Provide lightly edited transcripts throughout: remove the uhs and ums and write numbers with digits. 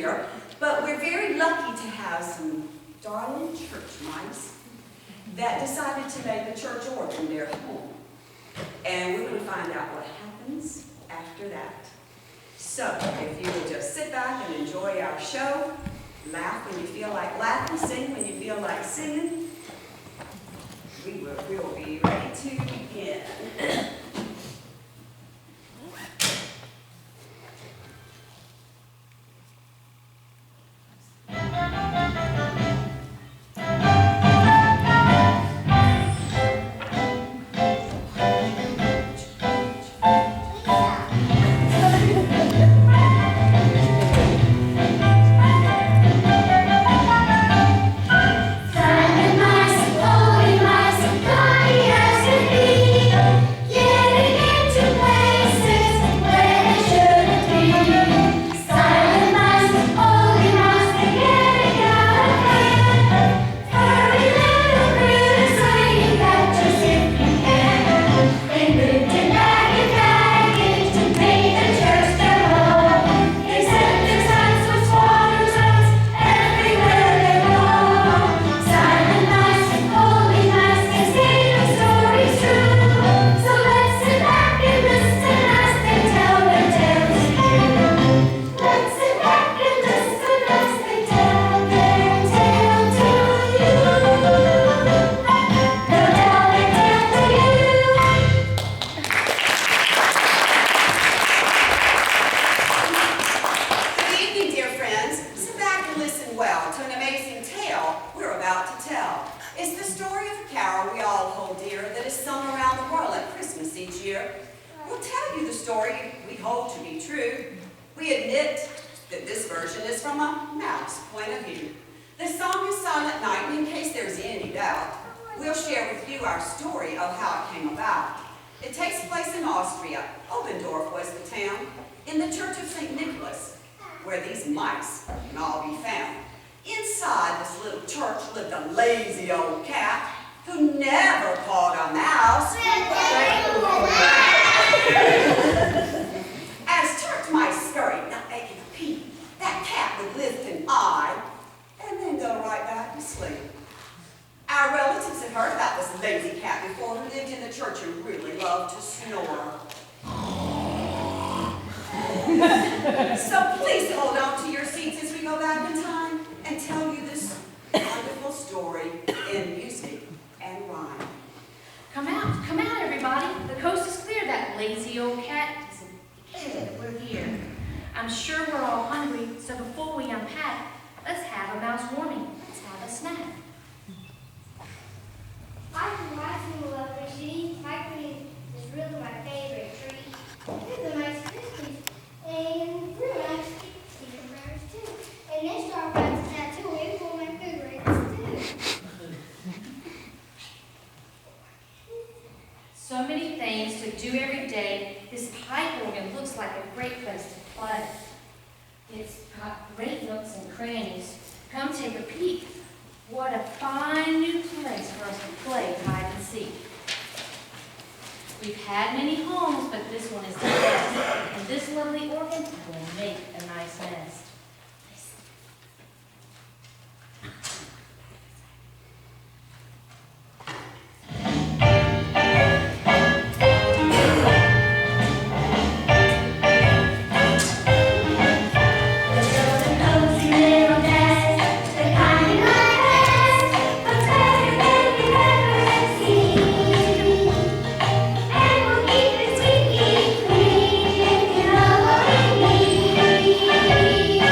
year, but we're very lucky to have some darling church mice that decided to make the church organ their home. And we're going to find out what happens after that. So, if you will just sit back and enjoy our show, laugh when you feel like laughing, sing when you feel like singing, we'll be ready to begin. So please hold on to your seats as we go back in time and tell you this wonderful story in music and rhyme. Come out, everybody. The coast is clear. That lazy old cat isn't here. We're here. I'm sure we're all hungry, so before we unpack, let's have a mouse warming. Let's have a snack. I can rise in the lovely city. My cream is really my favorite treat. Here's a nice crispy and real nice sticky burgers too. And this star rice tattoo is one of my favorites too. So many things to do every day. This pipe organ looks like a great place to play. It's got great nooks and crannies. Come take a peek. What a fine new place for us to play hide and seek. We've had many homes, but this one is the best. And this lovely organ will make a nice nest. Thank you.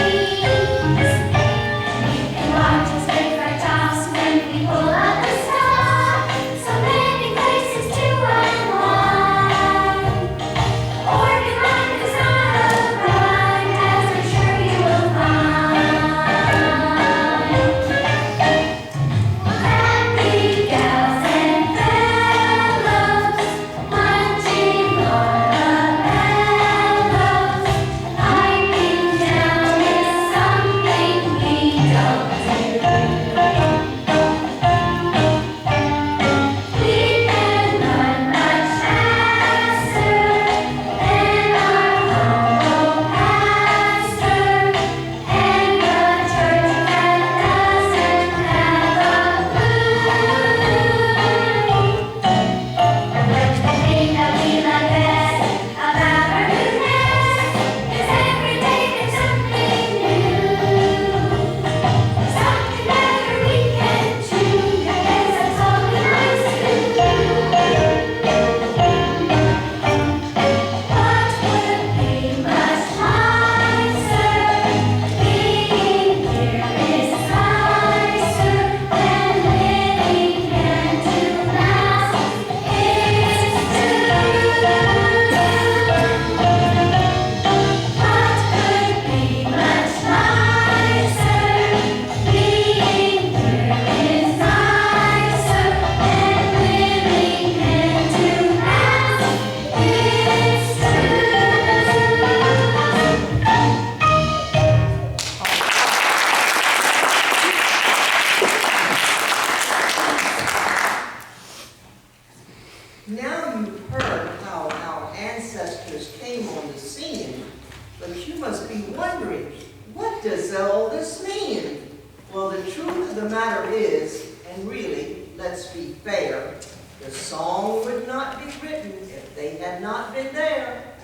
wondering, what does all this mean? Well, the truth of the matter is, and really, let's be fair, the song would not be written if they had not been there.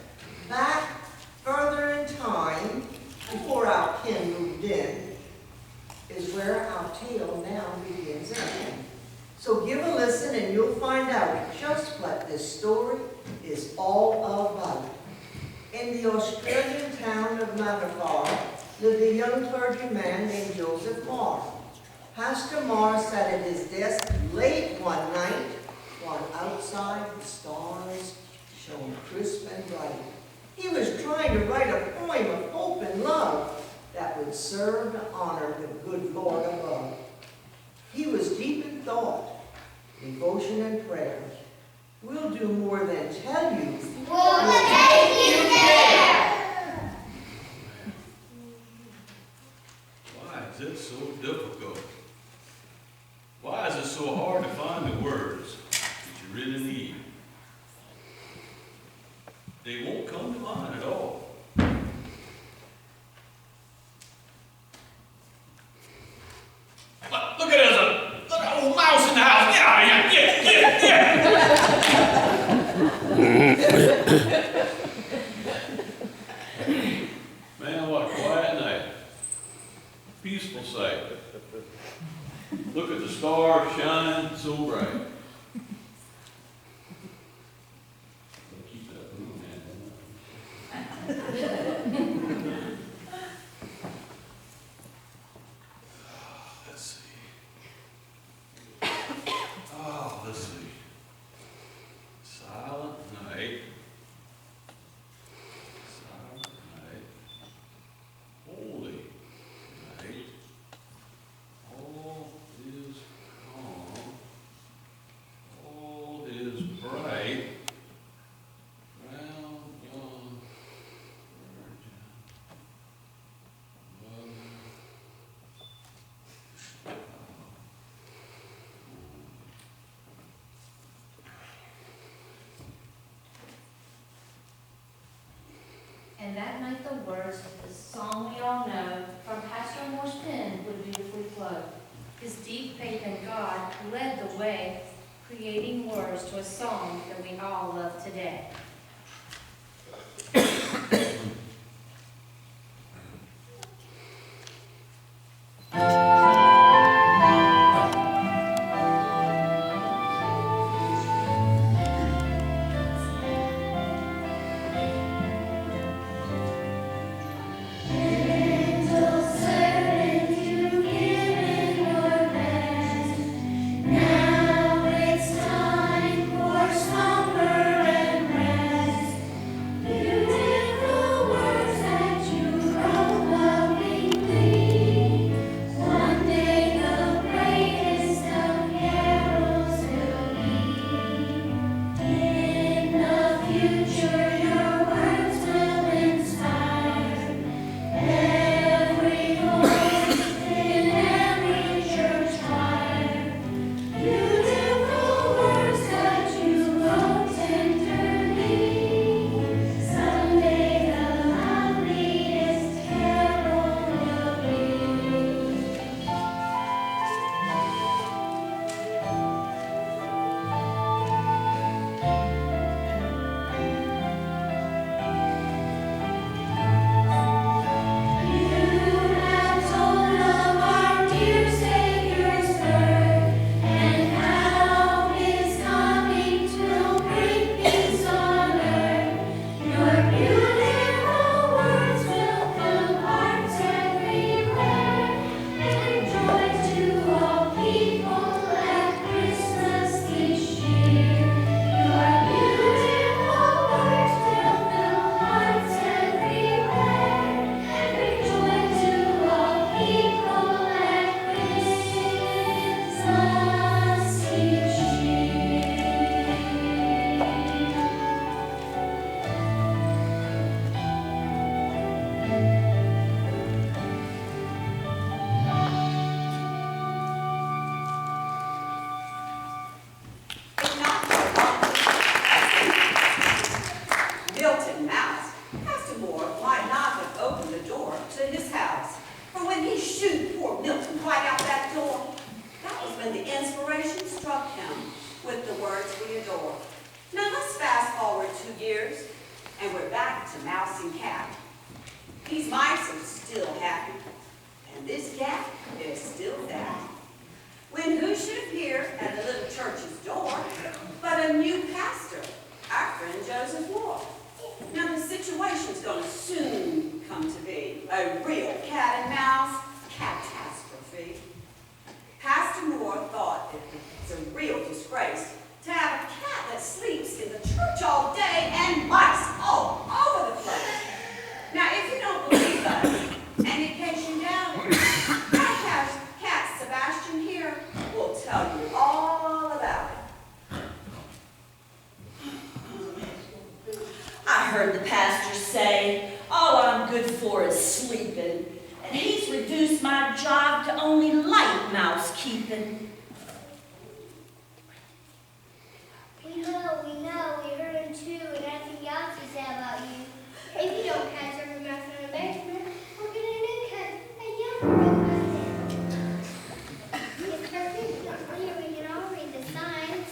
Back further in time, before our kin moved in, is where our tale now begins again. So give a listen and you'll find out just what this story is all about. In the Australian town of Matherford lived a young clergyman named Joseph Marr. Pastor Marr sat at his desk late one night while outside the stars shone crisp and bright. He was trying to write a poem of hope and love that would serve to honor the good Lord above. He was deep in thought, devotion and prayer. We'll do more than tell you. We'll take you there. Why is it so difficult? Why is it so hard to find the words that you really need? They won't come to mind at all. Look at this! Look at old mouse in the house! Get out of here! Get! Man, what a quiet night. Peaceful sight. Look at the stars shining so bright. Keep that blue man. Let's see. Oh, let's see. Silent night. Silent night. Holy night. All is calm. All is bright. Round yon virgin mother. And that night the words of the song we all know from Pastor Moore's pen would beautifully flow. His deep faith in God led the way, creating words to a song that we all love today. Now it's time for slumber and rest. and we're back to Mouse and Cat. These mice are still happy, and this cat is still fat. When who should appear at the little church's door but a new pastor, our friend Joseph Moore. Now the situation's gonna soon come to be a real cat and mouse catastrophe. Pastor Moore thought it's a real disgrace to have a cat that sleeps in the church all day and mice all over the place. Now, if you don't believe us, and in case you doubt it, our cat Sebastian here will tell you all about it. I heard the pastor say, all I'm good for is sleeping, and he's reduced my job to only light mouse keeping. We know, we heard him too, and everything else he said about you. If you don't catch every mouse in the basement, we're gonna new cut a young robot. It's perfect, here we can all read the signs.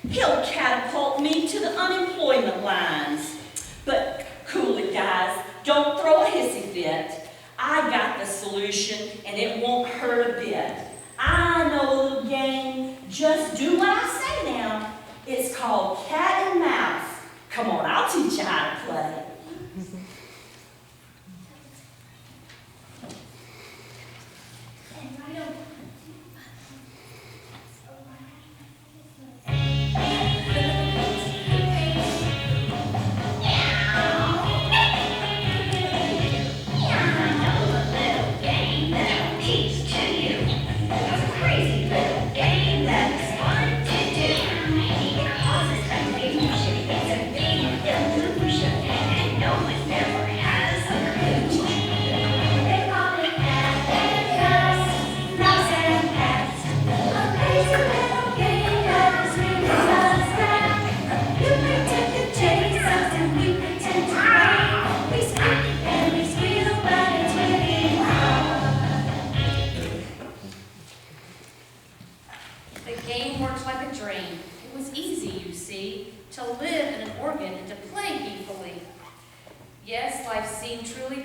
He'll catapult me to the unemployment lines. But cool it, guys. Don't throw a hissy fit. I got the solution, and it won't hurt a bit. I know a little game. Just do what I say now. It's called cat and mouse. Come on, I'll teach you how to play.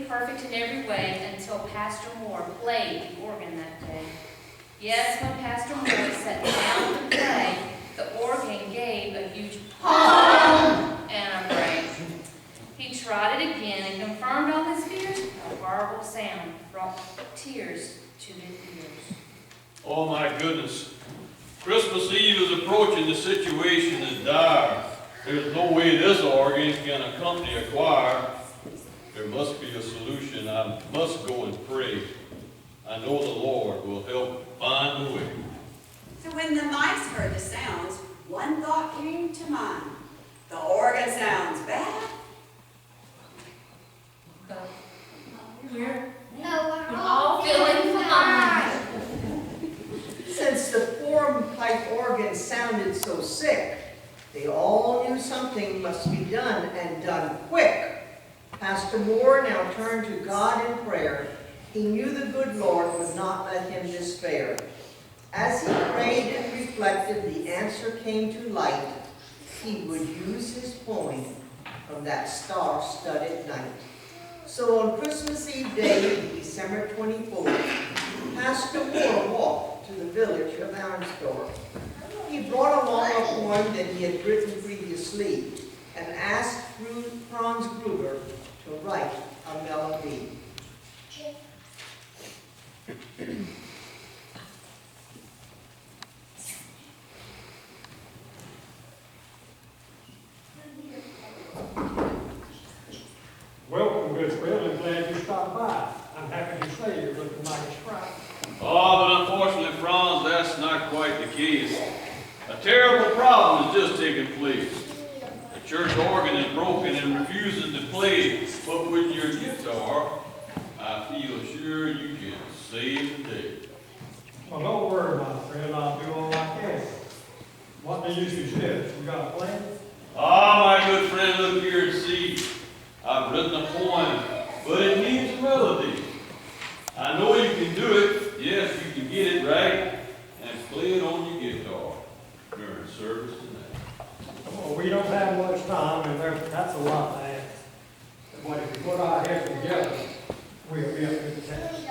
Perfect in every way until Pastor Moore played the organ that day. Yes, when Pastor Moore sat down to play, the organ gave a huge pop and a break. He tried it again and confirmed all his fears. A horrible sound brought tears to his ears. Oh my goodness. Christmas Eve is approaching. The situation is dire. There's no way this organ can accompany a choir. There must be a solution. I must go and pray. I know the Lord will help find a way. So when the mice heard the sounds, one thought came to mind. The organ sounds bad. But we're We're all feeling fine. Since the four-pipe organ sounded so sick, they all knew something must be done, and done quick. Pastor Moore now turned to God in prayer. He knew the good Lord would not let him despair. As he prayed and reflected, the answer came to light. He would use his point from that star-studded night. So on Christmas Eve day, December 24th, Pastor Moore walked to the village of Arnsdorf. He brought along a poem that he had written previously and asked Franz Gruber to write a melody. Welcome, good friend. I'm glad you stopped by. I'm happy to say you're looking like a sprite. Oh, but unfortunately, Franz, that's not quite the case. A terrible problem has just taken place. The church organ is broken and refusing to play, but with your guitar, I feel sure you can save the day. Well, don't worry, my friend. I'll do all I can. What do you suggest? You got a plan? Ah, my good friend, look here and see. I've written a poem, but it needs a melody. I know you can do it. Yes, you can get it right and play it on your guitar during service tonight. Well, we don't have much time, and that's a lot to ask. but if we put our heads together, we'll be a good task.